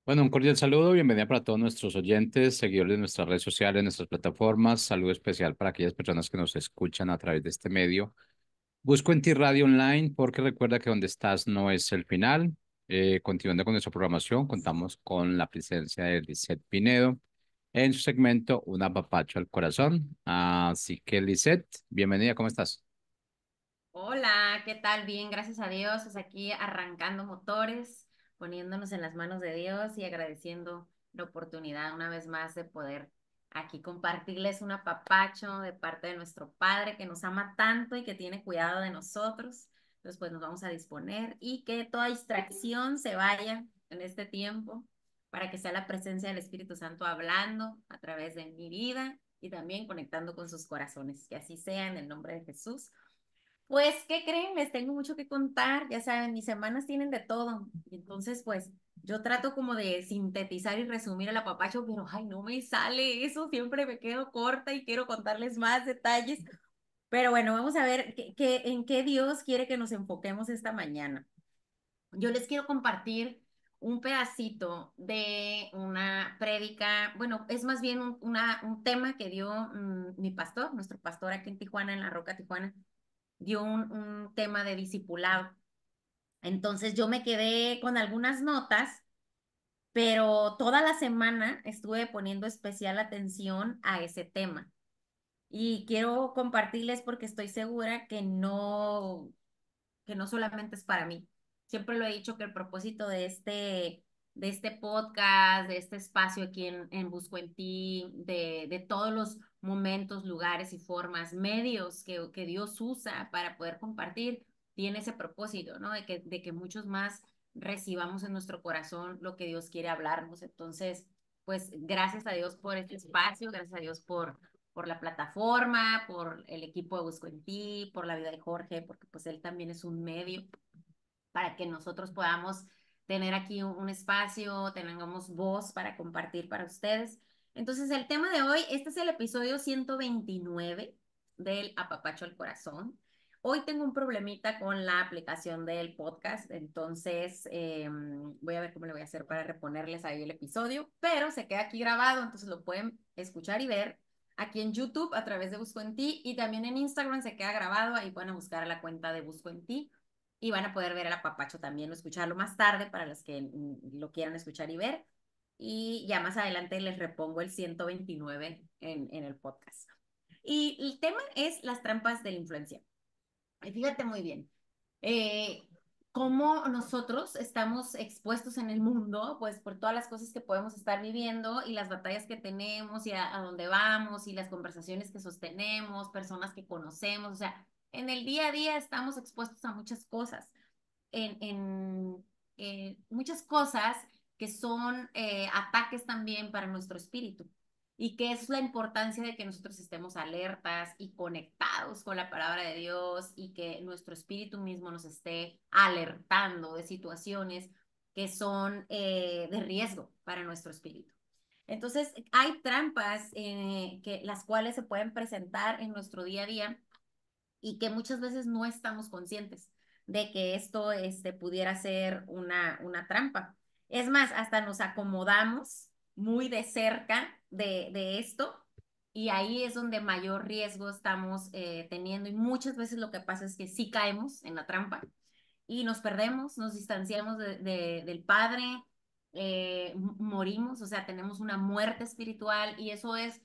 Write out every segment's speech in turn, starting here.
Bueno, un cordial saludo, bienvenida para todos nuestros oyentes, seguidores de nuestras redes sociales, nuestras plataformas. Saludo especial para aquellas personas que nos escuchan a través de este medio. Busco en ti Radio Online porque recuerda que donde estás no es el final. Continuando con nuestra programación, contamos con la presencia de Lisette Pinedo en su segmento Un apapacho al corazón. Así que Lisette, bienvenida, ¿cómo estás? Hola, ¿qué tal? Bien, gracias a Dios. Pues aquí arrancando motores, poniéndonos en las manos de Dios y agradeciendo la oportunidad una vez más de poder aquí compartirles un apapacho de parte de nuestro Padre que nos ama tanto y que tiene cuidado de nosotros. Entonces, pues nos vamos a disponer y que toda distracción se vaya en este tiempo para que sea la presencia del Espíritu Santo hablando a través de mi vida y también conectando con sus corazones. Que así sea en el nombre de Jesús. Pues, ¿qué creen? Les tengo mucho que contar. Ya saben, mis semanas tienen de todo. Y entonces, pues, yo trato como de sintetizar y resumir el apapacho, pero ay, no me sale eso. Siempre me quedo corta y quiero contarles más detalles. Pero bueno, vamos a ver en qué Dios quiere que nos enfoquemos esta mañana. Yo les quiero compartir un pedacito de una prédica, bueno, es más bien un tema que dio mi pastor, nuestro pastor aquí en Tijuana, en La Roca, Tijuana dio un tema de discipulado. Entonces yo me quedé con algunas notas, pero toda la semana estuve poniendo especial atención a ese tema. Y quiero compartirles porque estoy segura que no solamente es para mí. Siempre lo he dicho que el propósito de este podcast, de este espacio aquí en Busco en Ti, de todos los momentos, lugares y formas, medios que Dios usa para poder compartir, tiene ese propósito, ¿no? De que muchos más recibamos en nuestro corazón lo que Dios quiere hablarnos. Entonces, pues gracias a Dios por este espacio, gracias a Dios por la plataforma, por el equipo de Busco en Ti, por la vida de Jorge, porque pues él también es un medio para que nosotros podamos tener aquí un espacio, tengamos voz para compartir para ustedes. Entonces, el tema de hoy, este es el episodio 129 del Apapacho al Corazón. Hoy tengo un problemita con la aplicación del podcast, entonces voy a ver cómo le voy a hacer para reponerles ahí el episodio, pero se queda aquí grabado, entonces lo pueden escuchar y ver aquí en YouTube a través de Busco en Ti y también en Instagram se queda grabado, ahí pueden buscar la cuenta de Busco en Ti y van a poder ver el apapacho también o escucharlo más tarde para los que lo quieran escuchar y ver. Y ya más adelante les repongo el 129 en el podcast. Y el tema es las trampas de la influencia. Y fíjate muy bien, eh, cómo nosotros estamos expuestos en el mundo, pues por todas las cosas que podemos estar viviendo y las batallas que tenemos y a dónde vamos y las conversaciones que sostenemos, personas que conocemos, o sea, en el día a día estamos expuestos a muchas cosas, en muchas cosas que son ataques también para nuestro espíritu y que es la importancia de que nosotros estemos alertas y conectados con la palabra de Dios y que nuestro espíritu mismo nos esté alertando de situaciones que son de riesgo para nuestro espíritu. Entonces, hay trampas las cuales se pueden presentar en nuestro día a día y que muchas veces no estamos conscientes de que esto pudiera ser una trampa. Es más, hasta nos acomodamos muy de cerca de esto y ahí es donde mayor riesgo estamos teniendo y muchas veces lo que pasa es que sí caemos en la trampa y nos perdemos, nos distanciamos del Padre, morimos, o sea, tenemos una muerte espiritual y eso es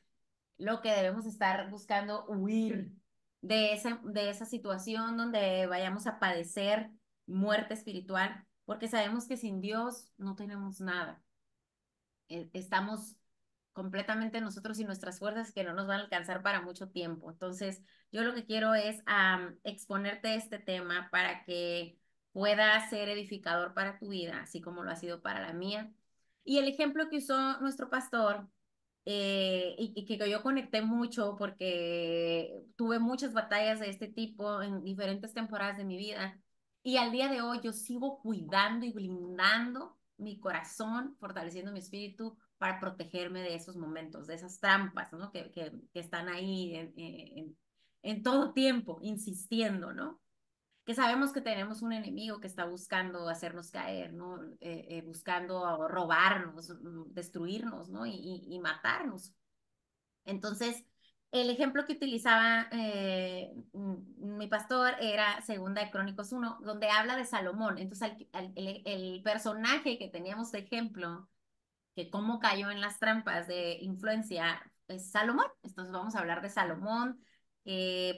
lo que debemos estar buscando huir de esa situación donde vayamos a padecer muerte espiritual, porque sabemos que sin Dios no tenemos nada. Estamos completamente nosotros y nuestras fuerzas que no nos van a alcanzar para mucho tiempo. Entonces, yo lo que quiero es exponerte este tema para que pueda ser edificador para tu vida, así como lo ha sido para la mía. Y el ejemplo que usó nuestro pastor, y que yo conecté mucho porque tuve muchas batallas de este tipo en diferentes temporadas de mi vida. Y al día de hoy yo sigo cuidando y blindando mi corazón, fortaleciendo mi espíritu para protegerme de esos momentos, de esas trampas, ¿no? Que están ahí en todo tiempo, insistiendo, ¿no? que sabemos que tenemos un enemigo que está buscando hacernos caer, ¿no? Buscando robarnos, destruirnos, ¿no? Y matarnos. Entonces, el ejemplo que utilizaba mi pastor era Segunda de Crónicos 1, donde habla de Salomón. Entonces, el personaje que teníamos de ejemplo, que cómo cayó en las trampas de influencia, es Salomón. Entonces, vamos a hablar de Salomón.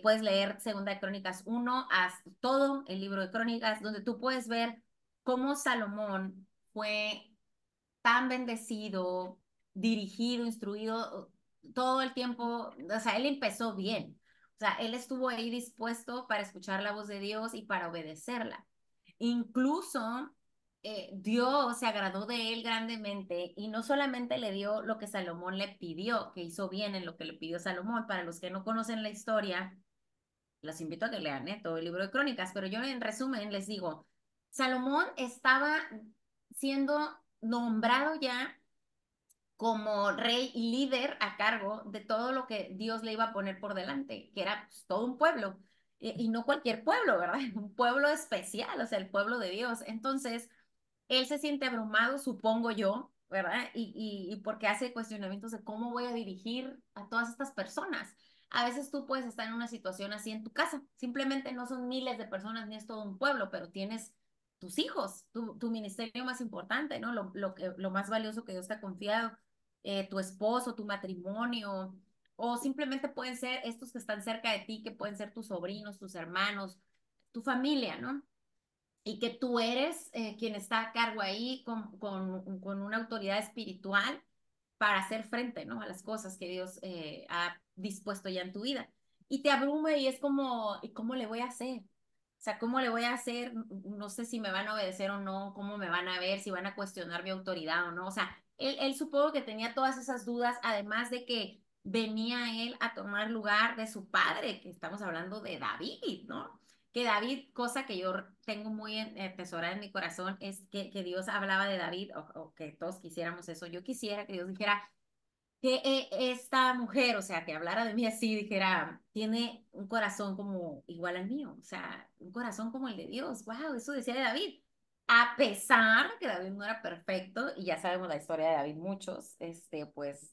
Puedes leer Segunda de Crónicas 1, haz todo el libro de Crónicas, donde tú puedes ver cómo Salomón fue tan bendecido, dirigido, instruido todo el tiempo. O sea, él empezó bien. O sea, él estuvo ahí dispuesto para escuchar la voz de Dios y para obedecerla. Incluso Dios se agradó de él grandemente y no solamente le dio lo que Salomón le pidió, que hizo bien en lo que le pidió Salomón. Para los que no conocen la historia, los invito a que lean todo el libro de Crónicas, pero yo en resumen les digo, Salomón estaba siendo nombrado ya como rey y líder a cargo de todo lo que Dios le iba a poner por delante, que era pues, todo un pueblo, y no cualquier pueblo, ¿verdad? Un pueblo especial, o sea, el pueblo de Dios. Entonces, él se siente abrumado, supongo yo, ¿verdad? Y porque hace cuestionamientos de cómo voy a dirigir a todas estas personas. A veces tú puedes estar en una situación así en tu casa, simplemente no son miles de personas ni es todo un pueblo, pero tienes tus hijos, tu ministerio más importante, ¿no? Lo más valioso que Dios te ha confiado, tu esposo, tu matrimonio, o simplemente pueden ser estos que están cerca de ti, que pueden ser tus sobrinos, tus hermanos, tu familia, ¿no? Y que tú eres quien está a cargo ahí con una autoridad espiritual para hacer frente, ¿no? A las cosas que Dios ha dispuesto ya en tu vida. Y te abruma y es como, ¿y cómo le voy a hacer? O sea, ¿cómo le voy a hacer? No sé si me van a obedecer o no, cómo me van a ver, si van a cuestionar mi autoridad o no. O sea, él supongo que tenía todas esas dudas, además de que venía él a tomar lugar de su padre, que estamos hablando de David, ¿no? Que David, cosa que yo tengo muy atesorada en mi corazón, es que Dios hablaba de David, o que todos quisiéramos eso. Yo quisiera que Dios dijera que esta mujer, o sea, que hablara de mí así, dijera, tiene un corazón como igual al mío, o sea, un corazón como el de Dios. Wow, eso decía de David. A pesar que David no era perfecto, y ya sabemos la historia de David, muchos, pues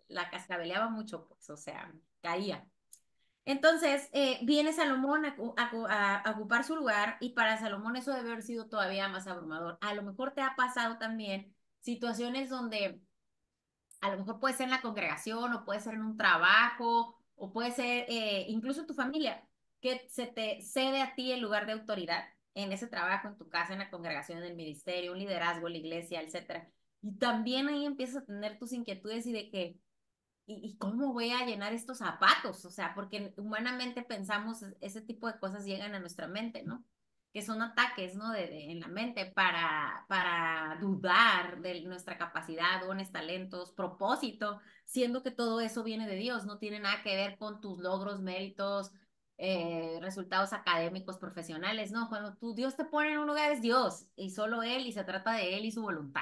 la cascabeleaba mucho, pues, o sea, caía. Entonces, viene Salomón a ocupar su lugar y para Salomón eso debe haber sido todavía más abrumador. A lo mejor te ha pasado también situaciones donde a lo mejor puede ser en la congregación o puede ser en un trabajo o puede ser incluso en tu familia, que se te cede a ti el lugar de autoridad en ese trabajo, en tu casa, en la congregación, en el ministerio, un liderazgo, la iglesia, etcétera. Y también ahí empiezas a tener tus inquietudes y de que ¿y cómo voy a llenar estos zapatos? O sea, porque humanamente pensamos, ese tipo de cosas llegan a nuestra mente, ¿no? Que son ataques, ¿no? En la mente para dudar de nuestra capacidad, dones, talentos, propósito, siendo que todo eso viene de Dios, no tiene nada que ver con tus logros, méritos, resultados académicos, profesionales, ¿no? Cuando Dios te pone en un lugar es Dios y solo Él y se trata de Él y su voluntad,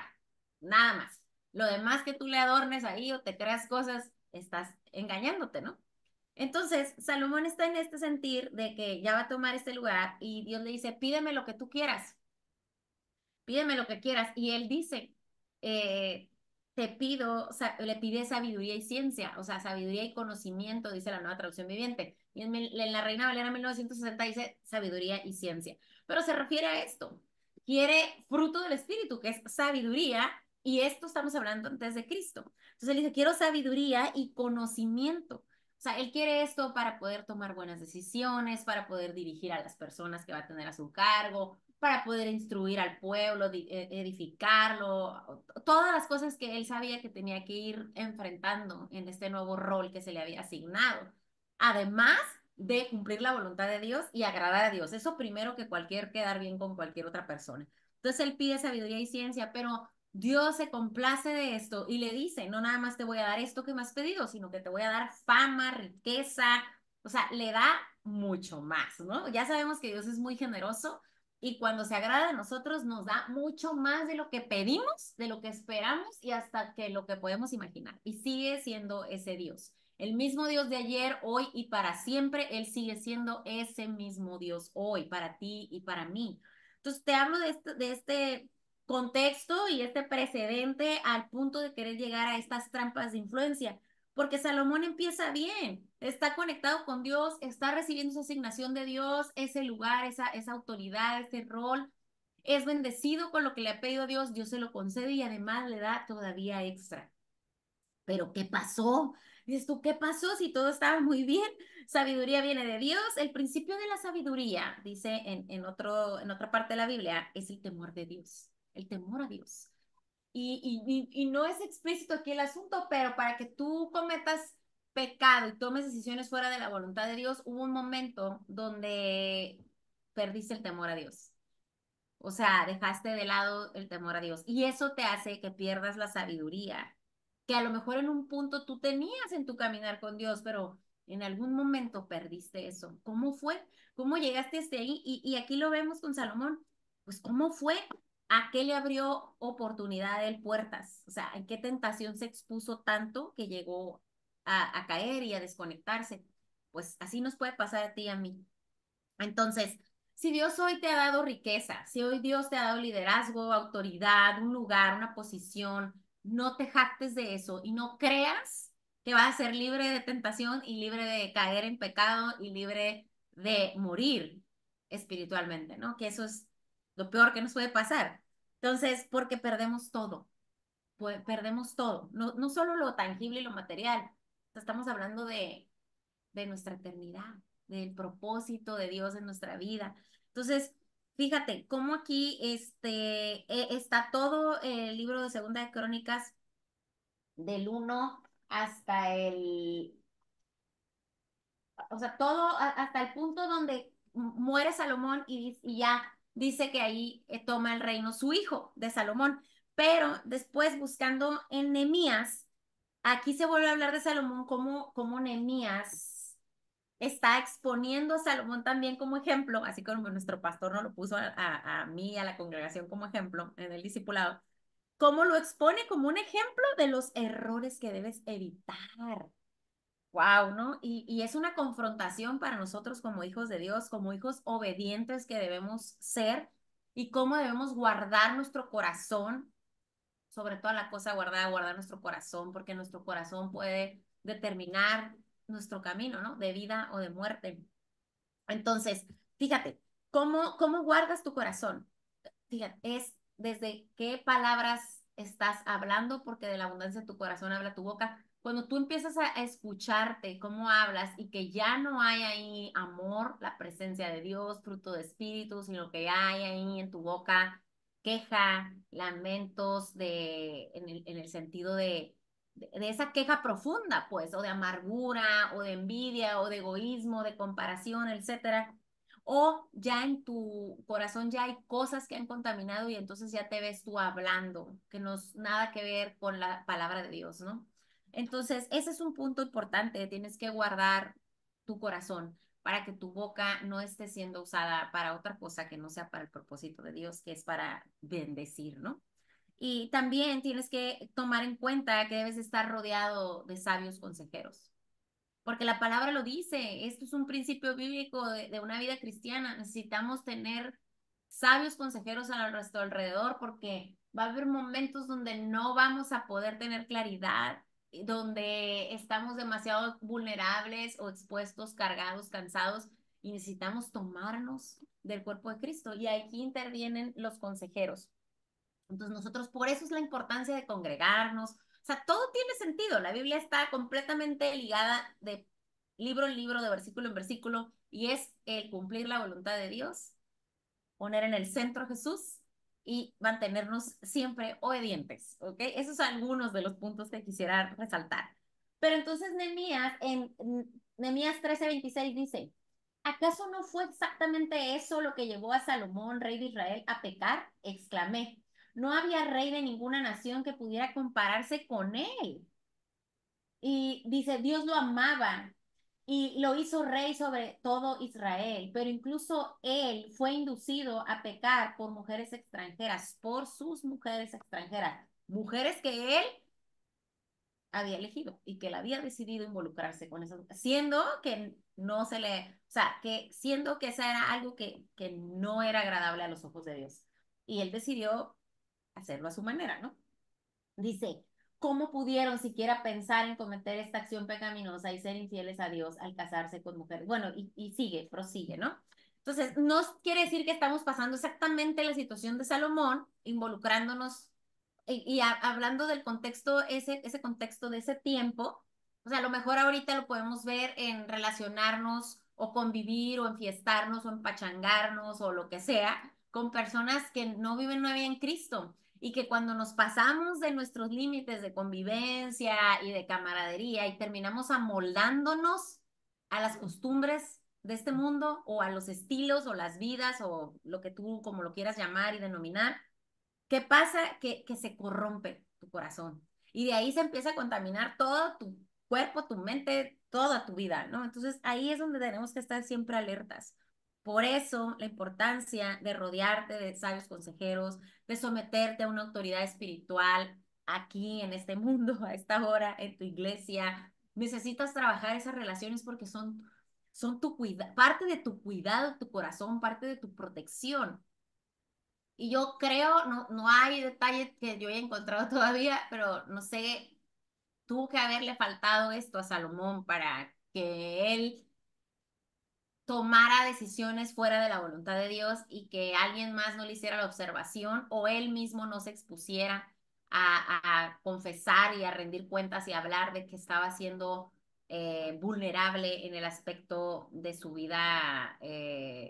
nada más. Lo demás que tú le adornes ahí o te creas cosas, estás engañándote, ¿no? Entonces, Salomón está en este sentir de que ya va a tomar este lugar y Dios le dice, pídeme lo que tú quieras, pídeme lo que quieras. Y él dice, eh, te pido, le pide sabiduría y ciencia, o sea, sabiduría y conocimiento, dice la nueva traducción viviente. Y en la Reina Valera 1960 dice sabiduría y ciencia. Pero se refiere a esto. Quiere fruto del Espíritu, que es sabiduría, y esto estamos hablando antes de Cristo. Entonces él dice, quiero sabiduría y conocimiento. O sea, él quiere esto para poder tomar buenas decisiones, para poder dirigir a las personas que va a tener a su cargo, para poder instruir al pueblo, edificarlo, todas las cosas que él sabía que tenía que ir enfrentando en este nuevo rol que se le había asignado. Además de cumplir la voluntad de Dios y agradar a Dios. Eso primero que cualquier quedar bien con cualquier otra persona. Entonces él pide sabiduría y ciencia, pero Dios se complace de esto y le dice, no nada más te voy a dar esto que me has pedido, sino que te voy a dar fama, riqueza, o sea, le da mucho más, ¿no? Ya sabemos que Dios es muy generoso y cuando se agrada a nosotros nos da mucho más de lo que pedimos, de lo que esperamos y hasta que lo que podemos imaginar. Y sigue siendo ese Dios. El mismo Dios de ayer, hoy y para siempre, Él sigue siendo ese mismo Dios hoy, para ti y para mí. Entonces, te hablo de este contexto y este precedente al punto de querer llegar a estas trampas de influencia, porque Salomón empieza bien, está conectado con Dios, está recibiendo esa asignación de Dios, ese lugar, esa autoridad, ese rol, es bendecido con lo que le ha pedido a Dios, Dios se lo concede y además le da todavía extra. Pero ¿qué pasó? Dices tú, ¿qué pasó si todo estaba muy bien? Sabiduría viene de Dios. El principio de la sabiduría, dice en otra parte de la Biblia, es el temor de Dios, el temor a Dios. Y no es explícito aquí el asunto, pero para que tú cometas pecado y tomes decisiones fuera de la voluntad de Dios, hubo un momento donde perdiste el temor a Dios. O sea, dejaste de lado el temor a Dios. Y eso te hace que pierdas la sabiduría, que a lo mejor en un punto tú tenías en tu caminar con Dios, pero en algún momento perdiste eso. ¿Cómo fue? ¿Cómo llegaste hasta ahí? Y aquí lo vemos con Salomón. Pues, ¿cómo fue? ¿A qué le abrió oportunidad de él puertas? O sea, ¿en qué tentación se expuso tanto que llegó a caer y a desconectarse? Pues así nos puede pasar a ti y a mí. Entonces, si Dios hoy te ha dado riqueza, si hoy Dios te ha dado liderazgo, autoridad, un lugar, una posición, no te jactes de eso y no creas que vas a ser libre de tentación y libre de caer en pecado y libre de morir espiritualmente, ¿no? Que eso es lo peor que nos puede pasar. Entonces, porque perdemos todo, pues, perdemos todo, no solo lo tangible y lo material, estamos hablando de nuestra eternidad, del propósito de Dios en nuestra vida. Entonces, fíjate cómo aquí está todo el libro de Segunda de Crónicas del uno hasta o sea, todo hasta el punto donde muere Salomón y ya dice que ahí toma el reino su hijo de Salomón. Pero después buscando en Nehemías, aquí se vuelve a hablar de Salomón como Nehemías está exponiendo a Salomón también como ejemplo, así como nuestro pastor nos lo puso a mí, a la congregación como ejemplo en el discipulado, cómo lo expone como un ejemplo de los errores que debes evitar. Wow, ¿no? Y es una confrontación para nosotros como hijos de Dios, como hijos obedientes que debemos ser y cómo debemos guardar nuestro corazón, sobre toda la cosa guardada, guardar nuestro corazón, porque nuestro corazón puede determinar nuestro camino, ¿no? De vida o de muerte. Entonces, fíjate, ¿cómo guardas tu corazón? Fíjate, es desde qué palabras estás hablando, porque de la abundancia de tu corazón habla tu boca. Cuando tú empiezas a escucharte cómo hablas y que ya no hay ahí amor, la presencia de Dios, fruto de espíritu, sino que hay ahí en tu boca queja, lamentos en el sentido de esa queja profunda, pues, o de amargura, o de envidia, o de egoísmo, de comparación, etcétera, o ya en tu corazón ya hay cosas que han contaminado y entonces ya te ves tú hablando, que no es nada que ver con la palabra de Dios, ¿no? Entonces, ese es un punto importante, tienes que guardar tu corazón para que tu boca no esté siendo usada para otra cosa que no sea para el propósito de Dios, que es para bendecir, ¿no? Y también tienes que tomar en cuenta que debes estar rodeado de sabios consejeros, porque la palabra lo dice, esto es un principio bíblico de una vida cristiana, necesitamos tener sabios consejeros a nuestro alrededor porque va a haber momentos donde no vamos a poder tener claridad, donde estamos demasiado vulnerables o expuestos, cargados, cansados y necesitamos tomarnos del cuerpo de Cristo y aquí intervienen los consejeros. Entonces nosotros, por eso es la importancia de congregarnos. O sea, todo tiene sentido. La Biblia está completamente ligada de libro en libro, de versículo en versículo, y es el cumplir la voluntad de Dios, poner en el centro a Jesús y mantenernos siempre obedientes, ¿ok? Esos son algunos de los puntos que quisiera resaltar. Pero entonces Nehemías, en Nehemías 13:26 dice, ¿acaso no fue exactamente eso lo que llevó a Salomón, rey de Israel, a pecar? Exclamé. No había rey de ninguna nación que pudiera compararse con él. Y dice, Dios lo amaba y lo hizo rey sobre todo Israel, pero incluso él fue inducido a pecar por mujeres extranjeras, por sus mujeres extranjeras, mujeres que él había elegido y que él había decidido involucrarse con eso, siendo que no se le, o sea, que siendo que esa era algo que no era agradable a los ojos de Dios. Y él decidió hacerlo a su manera, ¿no? Dice, ¿cómo pudieron siquiera pensar en cometer esta acción pecaminosa y ser infieles a Dios al casarse con mujeres? Bueno, y sigue, prosigue, ¿no? Entonces, no quiere decir que estamos pasando exactamente la situación de Salomón, involucrándonos hablando del contexto, ese contexto de ese tiempo. O sea, a lo mejor ahorita lo podemos ver en relacionarnos o convivir o enfiestarnos o empachangarnos o lo que sea con personas que no viven una vida en Cristo y que cuando nos pasamos de nuestros límites de convivencia y de camaradería y terminamos amoldándonos a las costumbres de este mundo o a los estilos o las vidas o lo que tú como lo quieras llamar y denominar, ¿qué pasa? Que se corrompe tu corazón y de ahí se empieza a contaminar todo tu cuerpo, tu mente, toda tu vida, ¿no? Entonces ahí es donde tenemos que estar siempre alertas. Por eso la importancia de rodearte de sabios consejeros, de someterte a una autoridad espiritual aquí en este mundo, a esta hora, en tu iglesia. Necesitas trabajar esas relaciones porque son tu parte de tu cuidado, tu corazón, parte de tu protección. Y yo creo, no hay detalles que yo haya encontrado todavía, pero no sé, tuvo que haberle faltado esto a Salomón para que él tomara decisiones fuera de la voluntad de Dios y que alguien más no le hiciera la observación o él mismo no se expusiera a confesar y a rendir cuentas y hablar de que estaba siendo vulnerable en el aspecto de su vida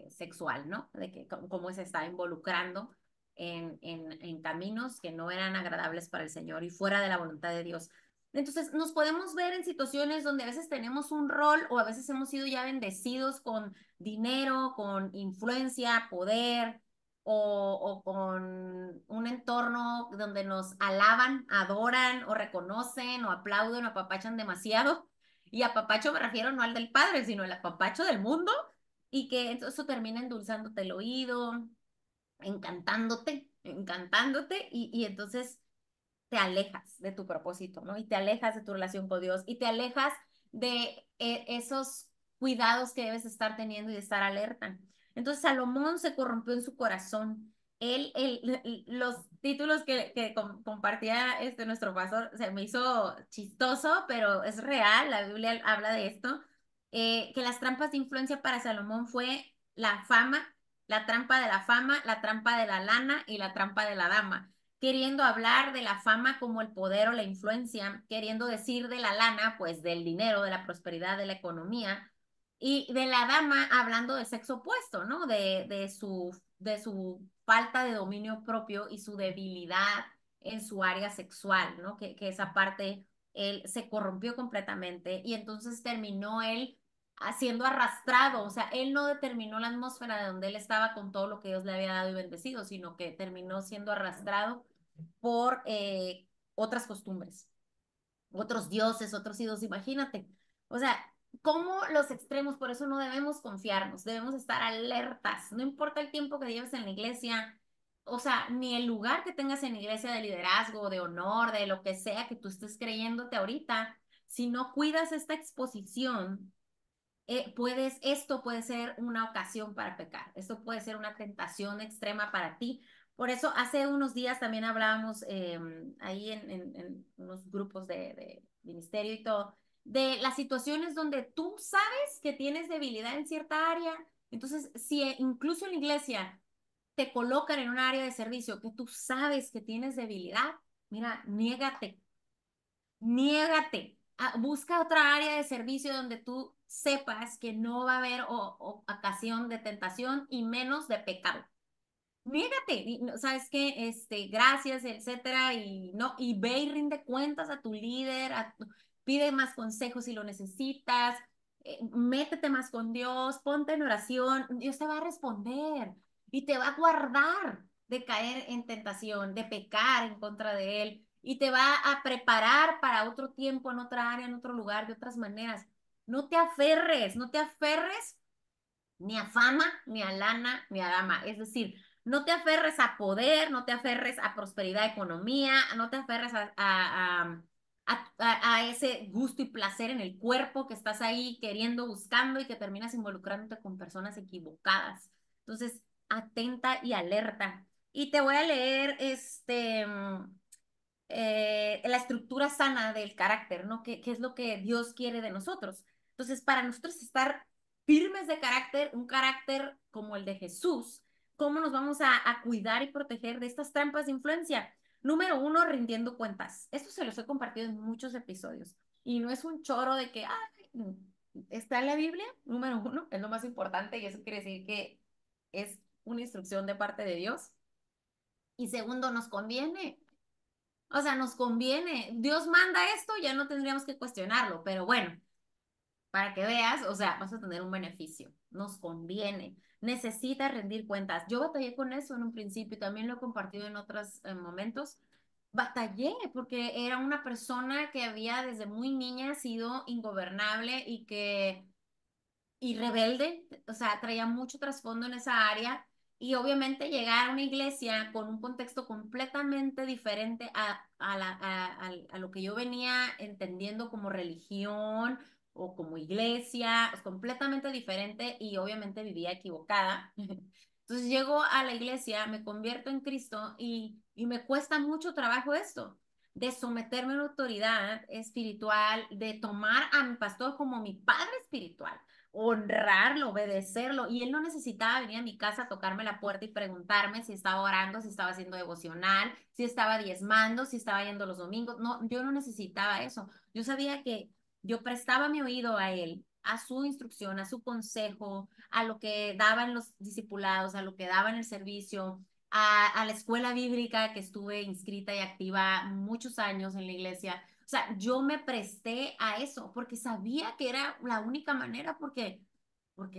sexual, ¿no? De que cómo se estaba involucrando en caminos que no eran agradables para el Señor y fuera de la voluntad de Dios. Entonces, nos podemos ver en situaciones donde a veces tenemos un rol o a veces hemos sido ya bendecidos con dinero, con influencia, poder o con un entorno donde nos alaban, adoran o reconocen o aplauden o apapachan demasiado. Y apapacho me refiero no al del padre, sino al apapacho del mundo y que eso termina endulzándote el oído, encantándote y entonces te alejas de tu propósito, ¿no? Y te alejas de tu relación con Dios y te alejas de esos cuidados que debes estar teniendo y de estar alerta. Entonces Salomón se corrompió en su corazón. Los títulos que compartía nuestro pastor se me hizo chistoso, pero es real, la Biblia habla de esto, que las trampas de influencia para Salomón fue la fama, la trampa de la fama, la trampa de la lana y la trampa de la dama queriendo hablar de la fama como el poder o la influencia, queriendo decir de la lana, pues del dinero, de la prosperidad, de la economía, y de la dama hablando del sexo opuesto, ¿no? De su falta de dominio propio y su debilidad en su área sexual, ¿no? Que esa parte él se corrompió completamente y entonces terminó él siendo arrastrado, o sea, él no determinó la atmósfera de donde él estaba con todo lo que Dios le había dado y bendecido, sino que terminó siendo arrastrado por otras costumbres, otros dioses, otros ídolos, imagínate. O sea, como los extremos, por eso no debemos confiarnos, debemos estar alertas, no importa el tiempo que lleves en la iglesia, o sea, ni el lugar que tengas en la iglesia de liderazgo, de honor, de lo que sea que tú estés creyéndote ahorita, si no cuidas esta exposición, esto puede ser una ocasión para pecar, esto puede ser una tentación extrema para ti. Por eso hace unos días también hablábamos ahí en unos grupos de ministerio y todo, de las situaciones donde tú sabes que tienes debilidad en cierta área. Entonces, si incluso en la iglesia te colocan en un área de servicio que tú sabes que tienes debilidad, mira, niégate, busca otra área de servicio donde tú sepas que no va a haber ocasión de tentación y menos de pecado. Niégate, sabes qué, gracias, etcétera, y no, y ve y rinde cuentas a tu líder, pide más consejos si lo necesitas, métete más con Dios, ponte en oración, Dios te va a responder y te va a guardar de caer en tentación, de pecar en contra de Él, y te va a preparar para otro tiempo, en otra área, en otro lugar, de otras maneras. No te aferres ni a fama, ni a lana, ni a dama. Es decir, no te aferres a poder, no te aferres a prosperidad, economía, no te aferres a ese gusto y placer en el cuerpo que estás ahí queriendo, buscando y que terminas involucrándote con personas equivocadas. Entonces, atenta y alerta. Y te voy a leer la estructura sana del carácter, ¿no? ¿Qué es lo que Dios quiere de nosotros? Entonces, para nosotros estar firmes de carácter, un carácter como el de Jesús, ¿cómo nos vamos a cuidar y proteger de estas trampas de influencia? Número uno, rindiendo cuentas. Esto se los he compartido en muchos episodios. Y no es un choro de que, ay, está en la Biblia, número uno, es lo más importante y eso quiere decir que es una instrucción de parte de Dios. Y segundo, nos conviene. O sea, nos conviene. Dios manda esto, ya no tendríamos que cuestionarlo, pero bueno, para que veas, o sea, vas a tener un beneficio. Nos conviene. Necesitas rendir cuentas. Yo batallé con eso en un principio y también lo he compartido en otros momentos. Batallé porque era una persona que había desde muy niña sido ingobernable y rebelde, o sea, traía mucho trasfondo en esa área y obviamente llegar a una iglesia con un contexto completamente diferente a lo que yo venía entendiendo como religión o como iglesia, es completamente diferente y obviamente vivía equivocada. Entonces llego a la iglesia, me convierto en Cristo y me cuesta mucho trabajo esto de someterme a una autoridad espiritual, de tomar a mi pastor como mi padre espiritual, honrarlo, obedecerlo. Y él no necesitaba venir a mi casa a tocarme la puerta y preguntarme si estaba orando, si estaba haciendo devocional, si estaba diezmando, si estaba yendo los domingos. No, yo no necesitaba eso. Yo sabía que yo prestaba mi oído a él, a su instrucción, a su consejo, a lo que daban los discipulados, a lo que daban el servicio. A la escuela bíblica que estuve inscrita y activa muchos años en la iglesia. O sea, yo me presté a eso porque sabía que era la única manera, porque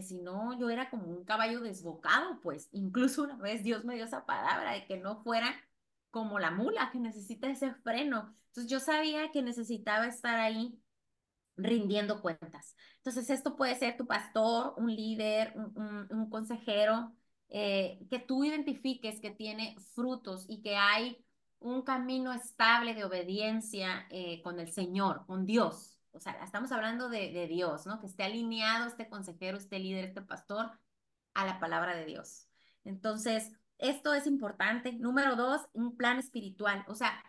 si no, yo era como un caballo desbocado, pues incluso una vez Dios me dio esa palabra de que no fuera como la mula que necesita ese freno. Entonces yo sabía que necesitaba estar ahí rindiendo cuentas. Entonces, esto puede ser tu pastor, un líder, un consejero, que tú identifiques que tiene frutos y que hay un camino estable de obediencia con el Señor, con Dios. O sea, estamos hablando de Dios, ¿no? Que esté alineado este consejero, este líder, este pastor a la palabra de Dios. Entonces, esto es importante. Número dos, un plan espiritual. O sea,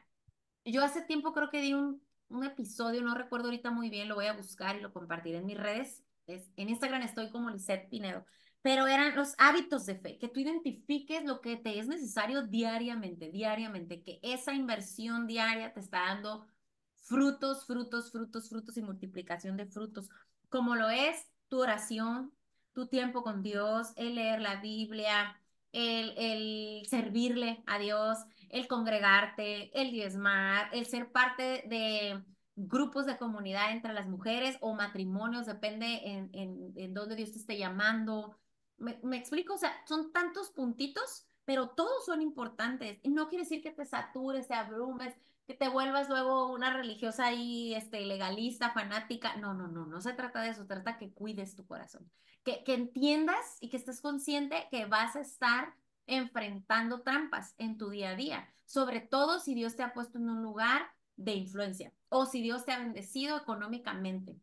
yo hace tiempo creo que di un episodio, no recuerdo ahorita muy bien, lo voy a buscar y lo compartiré en mis redes. En Instagram estoy como Lisette Pinedo, pero eran los hábitos de fe, que tú identifiques lo que te es necesario diariamente, diariamente, que esa inversión diaria te está dando frutos, frutos, frutos, frutos y multiplicación de frutos, como lo es tu oración, tu tiempo con Dios, el leer la Biblia, el servirle a Dios, el congregarte, el diezmar, el ser parte de grupos de comunidad entre las mujeres o matrimonios, depende en dónde Dios te esté llamando. Me explico, o sea, son tantos puntitos, pero todos son importantes. Y no quiere decir que te satures, te abrumes, que te vuelvas luego una religiosa ahí, legalista, fanática. No, no, no, no se trata de eso, se trata que cuides tu corazón, que entiendas y que estés consciente que vas a estar enfrentando trampas en tu día a día, sobre todo si Dios te ha puesto en un lugar de influencia o si Dios te ha bendecido económicamente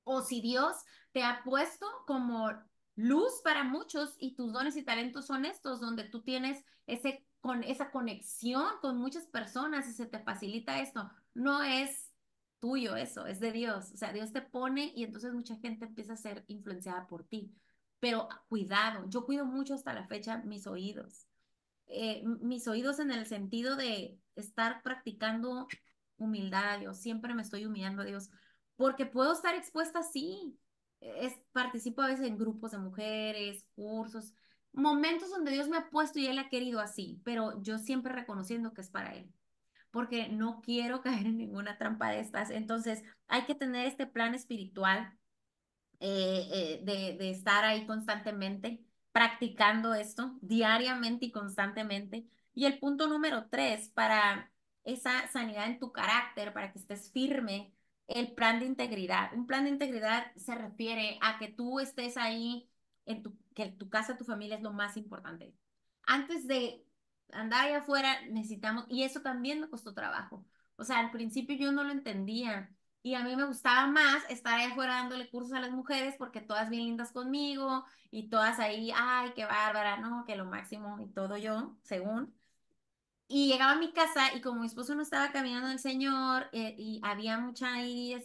o si Dios te ha puesto como luz para muchos y tus dones y talentos son estos, donde tú tienes con esa conexión con muchas personas y se te facilita esto. No es tuyo eso, es de Dios. O sea, Dios te pone y entonces mucha gente empieza a ser influenciada por ti. Pero cuidado, yo cuido mucho hasta la fecha mis oídos. Mis oídos en el sentido de estar practicando humildad a Dios. Siempre me estoy humillando a Dios porque puedo estar expuesta así. Participo a veces en grupos de mujeres, cursos, momentos donde Dios me ha puesto y Él ha querido así, pero yo siempre reconociendo que es para Él, porque no quiero caer en ninguna trampa de estas. Entonces, hay que tener este plan espiritual de estar ahí constantemente, practicando esto diariamente y constantemente. Y el punto número tres, para esa sanidad en tu carácter, para que estés firme, el plan de integridad. Un plan de integridad se refiere a que tú estés ahí, que tu casa, tu familia es lo más importante. Antes de andar allá afuera, necesitamos, y eso también me costó trabajo, O sea, al principio yo no lo entendía. Y a mí me gustaba más estar ahí afuera dándole cursos a las mujeres porque todas bien lindas conmigo y todas ahí, ay, qué bárbara, no, que lo máximo y todo yo, según. Y llegaba a mi casa y como mi esposo no estaba caminando el Señor y había mucha ahí,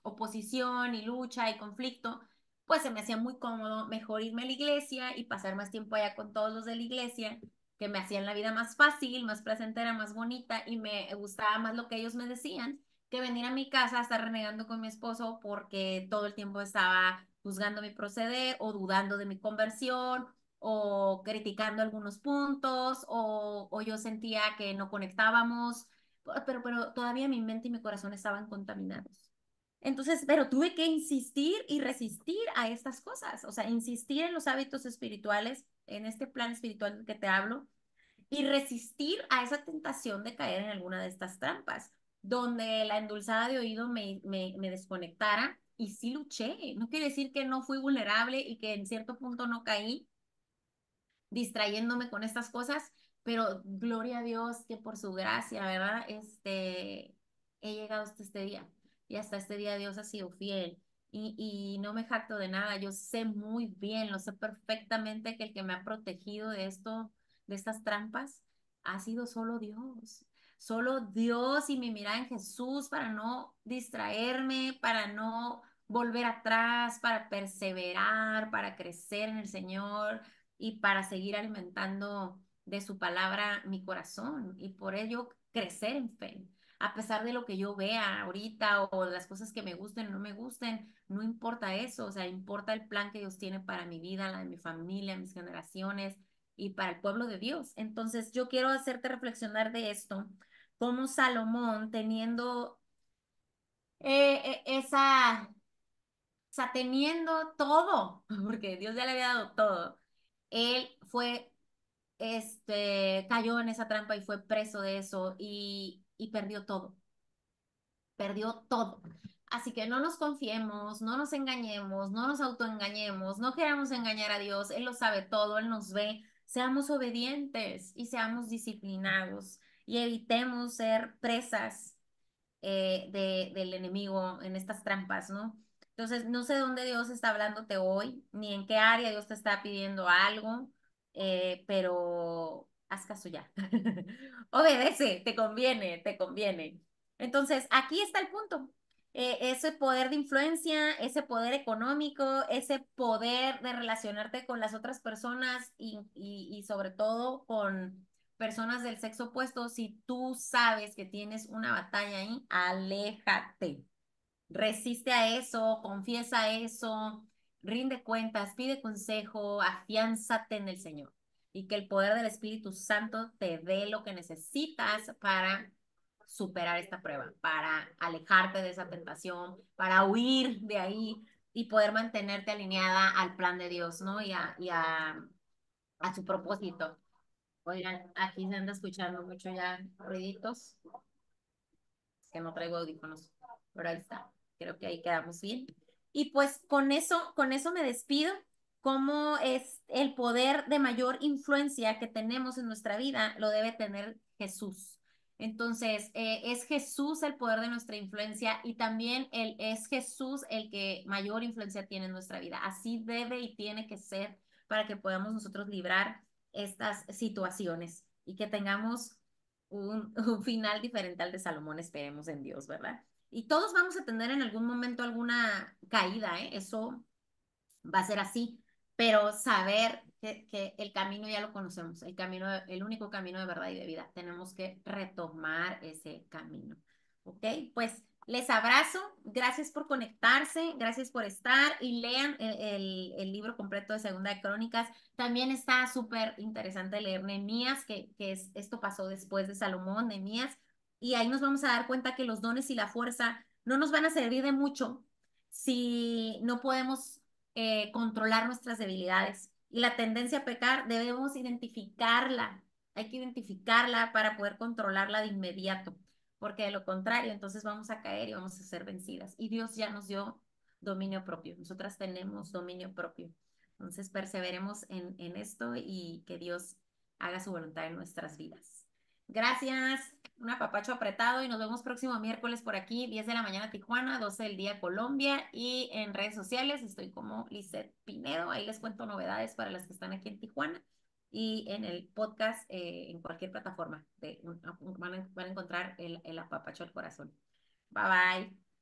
oposición y lucha y conflicto, pues se me hacía muy cómodo mejor irme a la iglesia y pasar más tiempo allá con todos los de la iglesia, que me hacían la vida más fácil, más placentera, más bonita y me gustaba más lo que ellos me decían que venir a mi casa a estar renegando con mi esposo porque todo el tiempo estaba juzgando mi proceder o dudando de mi conversión o criticando algunos puntos, o yo sentía que no conectábamos, pero todavía mi mente y mi corazón estaban contaminados. Entonces, pero tuve que insistir y resistir a estas cosas, o sea, insistir en los hábitos espirituales, en este plan espiritual del que te hablo, y resistir a esa tentación de caer en alguna de estas trampas, donde la endulzada de oído me desconectara. Y sí luché, no quiere decir que no fui vulnerable y que en cierto punto no caí, distrayéndome con estas cosas, pero gloria a Dios que por su gracia, ¿verdad? He llegado hasta este día y hasta este día Dios ha sido fiel y no me jacto de nada, yo sé muy bien, lo sé perfectamente que el que me ha protegido de esto, de estas trampas, ha sido solo Dios y mi mirada en Jesús para no distraerme, para no volver atrás, para perseverar, para crecer en el Señor y para seguir alimentando de su palabra mi corazón y por ello crecer en fe. A pesar de lo que yo vea ahorita o las cosas que me gusten o no me gusten, no importa eso, o sea, importa el plan que Dios tiene para mi vida, la de mi familia, mis generaciones y para el pueblo de Dios. Entonces, yo quiero hacerte reflexionar de esto, como Salomón teniendo esa, o sea, teniendo todo, porque Dios ya le había dado todo, él fue cayó en esa trampa y fue preso de eso y perdió todo. Así que no nos confiemos, no nos engañemos, no nos autoengañemos, no queramos engañar a Dios, Él lo sabe todo, Él nos ve, seamos obedientes y seamos disciplinados y evitemos ser presas del enemigo en estas trampas, ¿no? Entonces, no sé dónde Dios está hablándote hoy, ni en qué área Dios te está pidiendo algo, pero haz caso ya. Obedece, te conviene, te conviene. Entonces, aquí está el punto. Ese poder de influencia, ese poder económico, ese poder de relacionarte con las otras personas y sobre todo con personas del sexo opuesto, si tú sabes que tienes una batalla ahí, aléjate. Resiste a eso, confiesa eso, rinde cuentas, pide consejo, afiánzate en el Señor y que el poder del Espíritu Santo te dé lo que necesitas para superar esta prueba, para alejarte de esa tentación, para huir de ahí y poder mantenerte alineada al plan de Dios, ¿no? A su propósito. Oigan, aquí se anda escuchando mucho ya ruiditos, es que no traigo audífonos, pero ahí está. Creo que ahí quedamos bien. Y pues con eso me despido. Cómo es el poder de mayor influencia que tenemos en nuestra vida, lo debe tener Jesús. Entonces, es Jesús el poder de nuestra influencia y también es Jesús el que mayor influencia tiene en nuestra vida. Así debe y tiene que ser para que podamos nosotros librar estas situaciones y que tengamos un final diferente al de Salomón, esperemos en Dios, ¿verdad? Y todos vamos a tener en algún momento alguna caída, ¿eh? Eso va a ser así, pero saber que el camino ya lo conocemos, el camino, el único camino de verdad y de vida. Tenemos que retomar ese camino. ¿Ok? Pues les abrazo, gracias por conectarse, gracias por estar y lean el libro completo de Segunda de Crónicas. También está súper interesante leer Nehemías, esto pasó después de Salomón, Nehemías, y ahí nos vamos a dar cuenta que los dones y la fuerza no nos van a servir de mucho si no podemos controlar nuestras debilidades. Y la tendencia a pecar, debemos identificarla. Hay que identificarla para poder controlarla de inmediato, porque de lo contrario, entonces vamos a caer y vamos a ser vencidas. Y Dios ya nos dio dominio propio. Nosotras tenemos dominio propio. Entonces perseveremos en esto y que Dios haga su voluntad en nuestras vidas. Gracias. Un apapacho apretado y nos vemos próximo miércoles por aquí, 10 de la mañana Tijuana, 12 del día Colombia y en redes sociales estoy como Lisette Pinedo. Ahí les cuento novedades para las que están aquí en Tijuana y en el podcast en cualquier plataforma van a encontrar el apapacho al corazón. Bye bye.